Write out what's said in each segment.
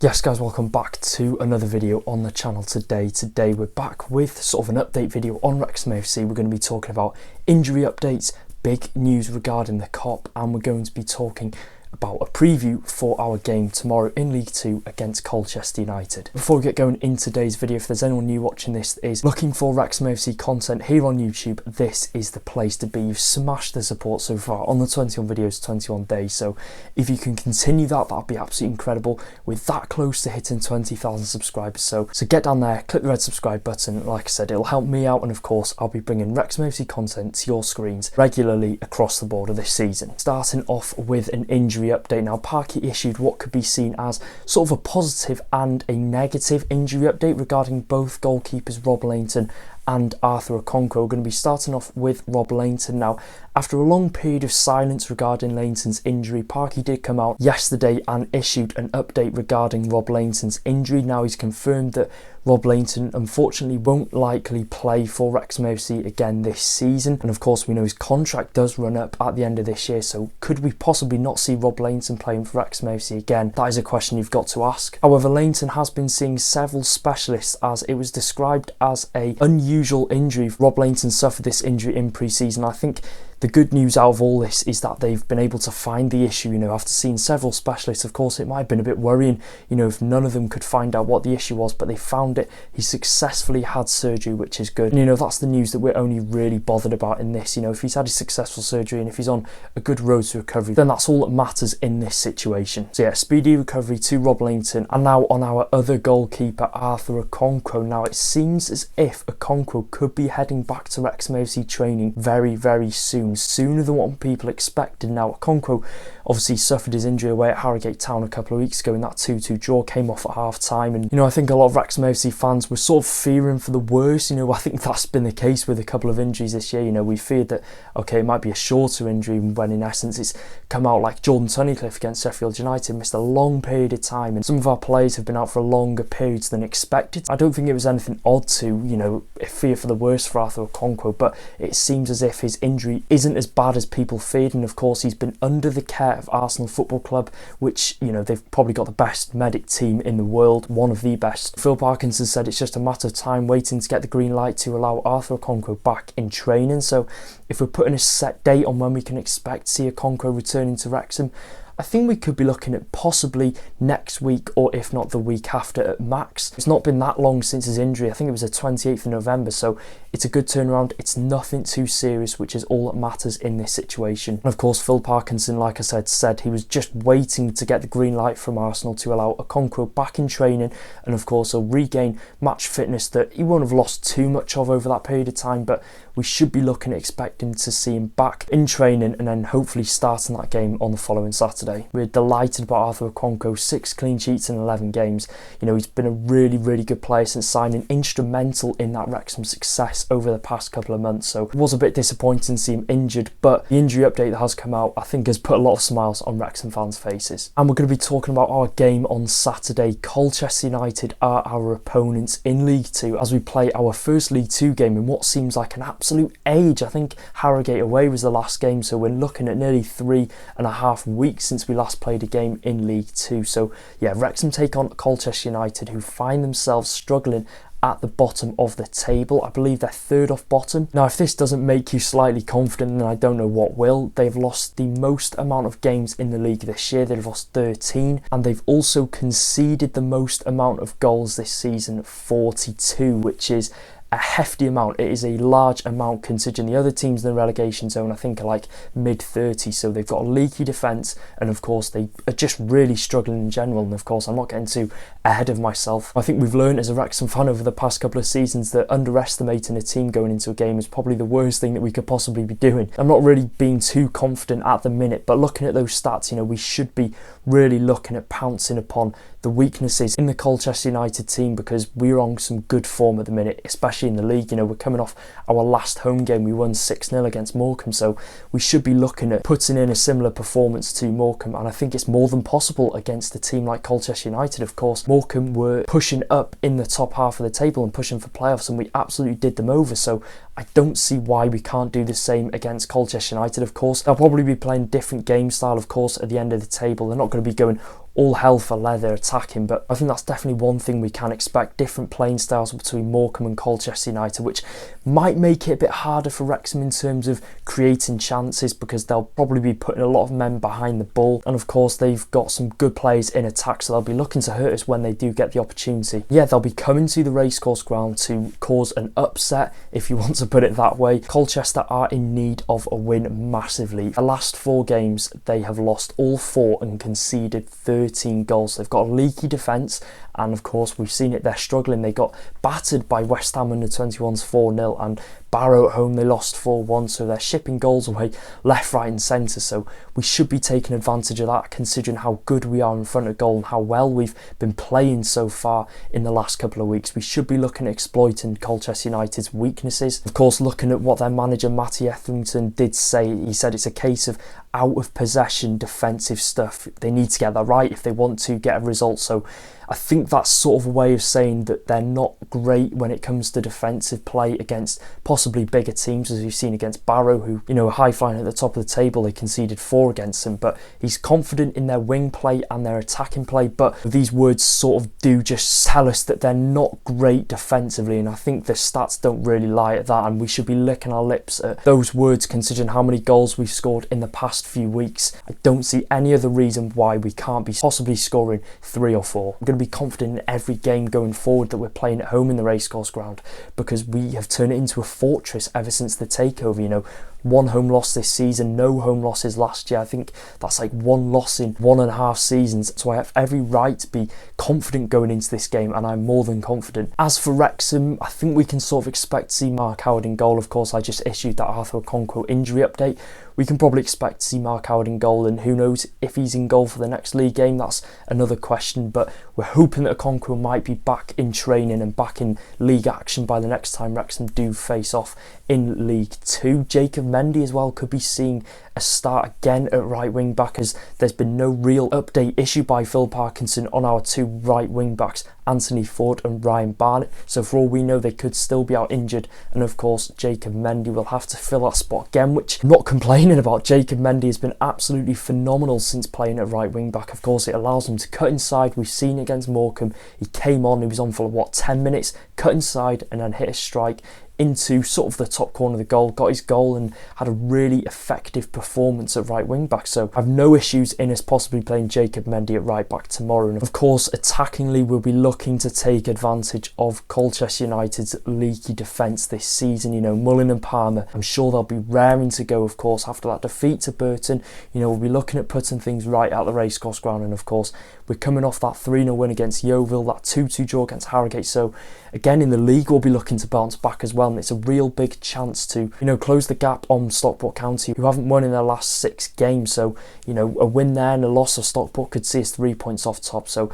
Yes guys, welcome back to another video on the channel today. Today we're back with sort of an update video on Wrexham AFC. We're going to be talking about injury updates, big news regarding the Kop, and we're going to be talking about a preview for our game tomorrow in League 2 against Colchester United. Before we get going in today's video, if there's anyone new watching this that is looking for Wrexham AFC content here on YouTube, this is the place to be. You've smashed the support so far on the 21 videos, 21 days, so if you can continue that, that'd be absolutely incredible. We're that close to hitting 20,000 subscribers, so get down there, click the red subscribe button. Like I said, it'll help me out, and of course I'll be bringing Wrexham AFC content to your screens regularly across the board of this season. Starting off with an injury update now. Parky issued what could be seen as sort of a positive and a negative injury update regarding both goalkeepers Rob Lainton and Arthur Okonkwo. We're going to be starting off with Rob Lainton now. After a long period of silence regarding Lainton's injury, Parky did come out yesterday and issued an update regarding Rob Lainton's injury. Now he's confirmed that Rob Lainton unfortunately won't likely play for Wrexham AFC again this season, and of course we know his contract does run up at the end of this year, so could we possibly not see Rob Lainton playing for Wrexham AFC again? That is a question you've got to ask. However, Lainton has been seeing several specialists as it was described as an unusual injury. Rob Lainton suffered this injury in pre-season. I think the good news out of all this is that they've been able to find the issue, after seeing several specialists. Of course, it might have been a bit worrying, if none of them could find out what the issue was, but they found it. He successfully had surgery, which is good. And, that's the news that we're only really bothered about in this. If he's had a successful surgery and if he's on a good road to recovery, then that's all that matters in this situation. So yeah, speedy recovery to Rob Lainton. And now on our other goalkeeper, Arthur Okonkwo. Now it seems as if Okonkwo could be heading back to Wrexham AFC training very, very soon. Sooner than what people expected. Now Okonkwo obviously suffered his injury away at Harrogate Town a couple of weeks ago in that 2-2 draw, came off at half time, and I think a lot of Wrexham AFC fans were sort of fearing for the worst. I think that's been the case with a couple of injuries this year. We feared that it might be a shorter injury, when in essence it's come out like Jordan Tunnicliffe against Sheffield United, missed a long period of time, and some of our players have been out for longer periods than expected. I don't think it was anything odd to fear for the worst for Arthur Okonkwo, but it seems as if his injury isn't as bad as people feared, and of course he's been under the care of Arsenal Football Club, which they've probably got the best medic team in the world, one of the best. Phil Parkinson said it's just a matter of time waiting to get the green light to allow Arthur Okonkwo back in training. So if we're putting a set date on when we can expect to see Okonkwo returning to Wrexham, I think we could be looking at possibly next week, or if not the week after at max. It's not been that long since his injury. I think it was the 28th of November, so it's a good turnaround. It's nothing too serious, which is all that matters in this situation. And of course, Phil Parkinson, like I said he was just waiting to get the green light from Arsenal to allow Okonkwo back in training, and of course he'll regain match fitness that he won't have lost too much of over that period of time, but we should be looking at expecting to see him back in training and then hopefully starting that game on the following Saturday. We're delighted about Arthur Okonkwo, 6 clean sheets in 11 games. He's been a really, really good player since signing, instrumental in that Wrexham success over the past couple of months. So it was a bit disappointing to see him injured, but the injury update that has come out, I think, has put a lot of smiles on Wrexham fans' faces. And we're going to be talking about our game on Saturday. Colchester United are our opponents in League 2 as we play our first League 2 game in what seems like an absolute age. I think Harrogate away was the last game, so we're looking at nearly 3.5 weeks since we last played a game in League 2. So yeah, Wrexham take on Colchester United, who find themselves struggling at the bottom of the table. I believe they're third off bottom. Now, if this doesn't make you slightly confident, then I don't know what will. They've lost the most amount of games in the league this year. They've lost 13, and they've also conceded the most amount of goals this season, 42, which is a hefty amount. It is a large amount considering the other teams in the relegation zone I think are like mid-30s, so they've got a leaky defence, and of course they are just really struggling in general. And of course I'm not getting too ahead of myself. I think we've learned as a Wrexham fan over the past couple of seasons that underestimating a team going into a game is probably the worst thing that we could possibly be doing. I'm not really being too confident at the minute, but looking at those stats, we should be really looking at pouncing upon the weaknesses in the Colchester United team, because we're on some good form at the minute, especially in the league. We're coming off our last home game. We won 6-0 against Morecambe, so we should be looking at putting in a similar performance to Morecambe, and I think it's more than possible against a team like Colchester United. Of course, Morecambe were pushing up in the top half of the table and pushing for playoffs, and we absolutely did them over, so I don't see why we can't do the same against Colchester United. Of course, they'll probably be playing different game style, of course, at the end of the table. They're not going to be going all hell for leather attacking, but I think that's definitely one thing we can expect, different playing styles between Morecambe and Colchester United, which might make it a bit harder for Wrexham in terms of creating chances, because they'll probably be putting a lot of men behind the ball, and of course they've got some good players in attack, so they'll be looking to hurt us when they do get the opportunity. Yeah, they'll be coming to the Racecourse ground to cause an upset, if you want to put it that way. Colchester are in need of a win massively. The last 4 games they have lost all 4 and conceded 13 goals. They've got a leaky defence, and of course we've seen it, they're struggling. They got battered by West Ham under-21s 4-0, and Barrow at home they lost 4-1, so they're shipping goals away left, right and centre. So we should be taking advantage of that, considering how good we are in front of goal and how well we've been playing so far in the last couple of weeks. We should be looking at exploiting Colchester United's weaknesses. Of course, looking at what their manager Matty Etherington did say, he said it's a case of out of possession defensive stuff. They need to get that right if they want to get a result. So I think that's sort of a way of saying that they're not great when it comes to defensive play against possibly bigger teams, as we've seen against Barrow, who, you know, are high flying at the top of the table. They conceded 4 against them, but he's confident in their wing play and their attacking play. But these words sort of do just tell us that they're not great defensively, and I think the stats don't really lie at that, and we should be licking our lips at those words considering how many goals we've scored in the past few weeks. I don't see any other reason why we can't be possibly scoring 3 or 4. I'm going to be confident in every game going forward that we're playing at home in the Racecourse ground, because we have turned it into a fortress ever since the takeover. You know, 1 home loss this season, no home losses last year. I think that's like 1 loss in 1.5 seasons, so I have every right to be confident going into this game, and I'm more than confident. As for Wrexham, I think we can sort of expect to see Mark Howard in goal. Of course, I just issued that Arthur Okonkwo injury update. We can probably expect to see Mark Howard in goal, and who knows if he's in goal for the next league game, that's another question, but we're hoping that Okonkwo might be back in training and back in league action by the next time Wrexham do face off in League 2. Jacob Mendy as well could be seeing a start again at right wing back, as there's been no real update issued by Phil Parkinson on our 2 right wing backs, Anthony Ford and Ryan Barnett, so for all we know they could still be out injured, and of course Jacob Mendy will have to fill that spot again, which I'm not complaining about. Jacob Mendy has been absolutely phenomenal since playing at right wing back. Of course, it allows him to cut inside. We've seen it against Morecambe, he came on, he was on for what, 10 minutes, cut inside and then hit a strike into sort of the top corner of the goal, got his goal and had a really effective performance at right wing back. So I've no issues in us possibly playing Jacob Mendy at right back tomorrow. And of course, attackingly, we'll be looking to take advantage of Colchester United's leaky defence this season. You know, Mullin and Palmer, I'm sure they'll be raring to go, of course, after that defeat to Burton. You know, we'll be looking at putting things right at the Racecourse ground, and of course, we're coming off that 3-0 win against Yeovil, that 2-2 draw against Harrogate. So again, in the league, we'll be looking to bounce back as well, and it's a real big chance to, you know, close the gap on Stockport County, who haven't won in their last 6 games. So, you know, a win there and a loss of Stockport could see us 3 points off top. So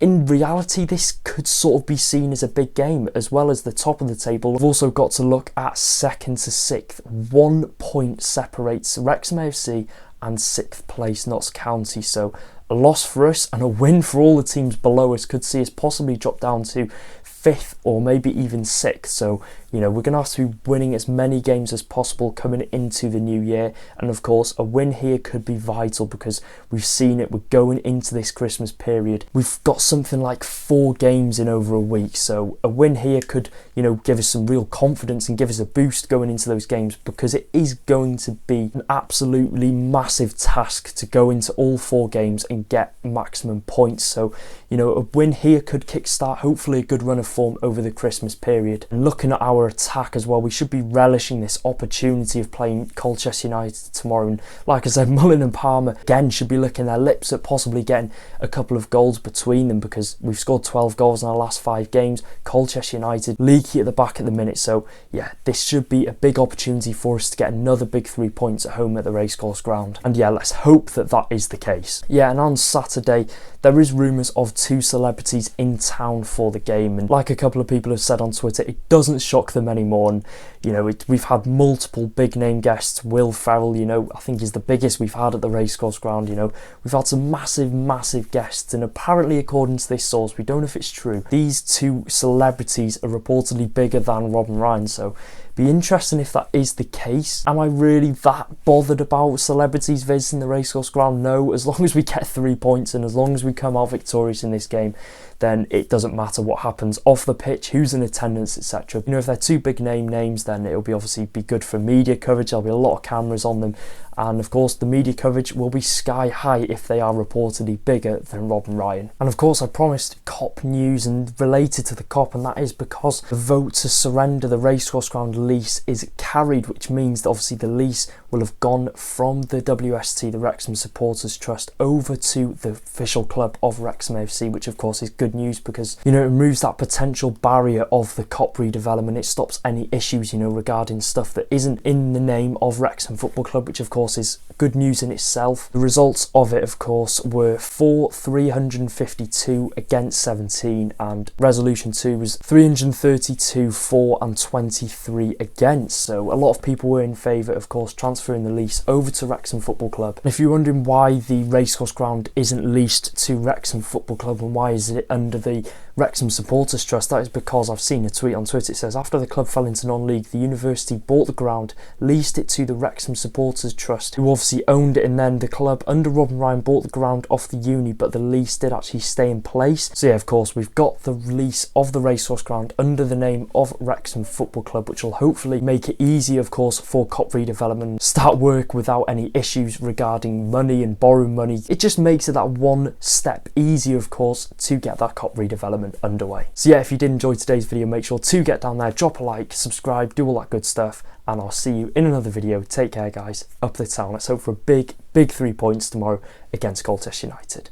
in reality, this could sort of be seen as a big game, as well as the top of the table. We've also got to look at 2nd to 6th. 1 point separates Wrexham AFC and 6th place Notts County. So a loss for us and a win for all the teams below us could see us possibly drop down to 5th or maybe even 6th. So, you know, we're going to have to be winning as many games as possible coming into the new year. And of course, a win here could be vital, because we've seen it. We're going into this Christmas period. We've got something like 4 games in over a week. So a win here could, you know, give us some real confidence and give us a boost going into those games, because it is going to be an absolutely massive task to go into all 4 games and get maximum points. So, you know, a win here could kickstart hopefully a good run of form over the Christmas period. And looking at our attack as well, we should be relishing this opportunity of playing Colchester United tomorrow. And like I said, Mullin and Palmer again should be licking their lips at possibly getting a couple of goals between them, because we've scored 12 goals in our last 5 games. Colchester United leaky at the back at the minute. So yeah, this should be a big opportunity for us to get another big 3 points at home at the Racecourse ground. And yeah, let's hope that that is the case. Yeah, and on Saturday, there is rumours of 2 celebrities in town for the game, and like a couple of people have said on Twitter, it doesn't shock them anymore. And you know, we've had multiple big name guests. Will Ferrell, you know, I think is the biggest we've had at the Racecourse ground. You know, we've had some massive guests, and apparently, according to this source, we don't know if it's true, these 2 celebrities are reportedly bigger than Rob and Ryan. So Be interesting if that is the case. Am I really that bothered about celebrities visiting the Racecourse ground? No, as long as we get 3 points and as long as we come out victorious in this game, then it doesn't matter what happens off the pitch, who's in attendance, etc. You know, if they're two big names, then it'll be obviously be good for media coverage. There'll be a lot of cameras on them, and of course the media coverage will be sky high if they are reportedly bigger than Rob and Ryan. And of course I promised Kop news and related to the Kop, and that is because the vote to surrender the Racecourse ground lease is carried, which means that obviously the lease will have gone from the WST, the Wrexham Supporters Trust, over to the official club of Wrexham AFC, which of course is good news because, you know, it removes that potential barrier of the Kop redevelopment. It stops any issues, you know, regarding stuff that isn't in the name of Wrexham Football Club, which of course is good news in itself. The results of it, of course, were 352 against 17, and resolution 2 was 332 for and 23 against. So a lot of people were in favour, of course, transferring the lease over to Wrexham Football Club. And if you're wondering why the Racecourse ground isn't leased to Wrexham Football Club and why is it under the Wrexham Supporters Trust, that is because I've seen a tweet on Twitter. It says, after the club fell into non-league, the university bought the ground, leased it to the Wrexham Supporters Trust, who obviously owned it, and then the club under Rob and Ryan bought the ground off the uni, but the lease did actually stay in place. So yeah, of course, we've got the lease of the Racecourse ground under the name of Wrexham Football Club, which will hopefully make it easy, of course, for Kop redevelopment, start work without any issues regarding money and borrowing money. It just makes it that one step easier, of course, to get that Kop redevelopment underway. So yeah, if you did enjoy today's video, make sure to get down there, drop a like, subscribe, do all that good stuff, and I'll see you in another video. Take care, guys. Up the town. Let's hope for a big 3 points tomorrow against Colchester United.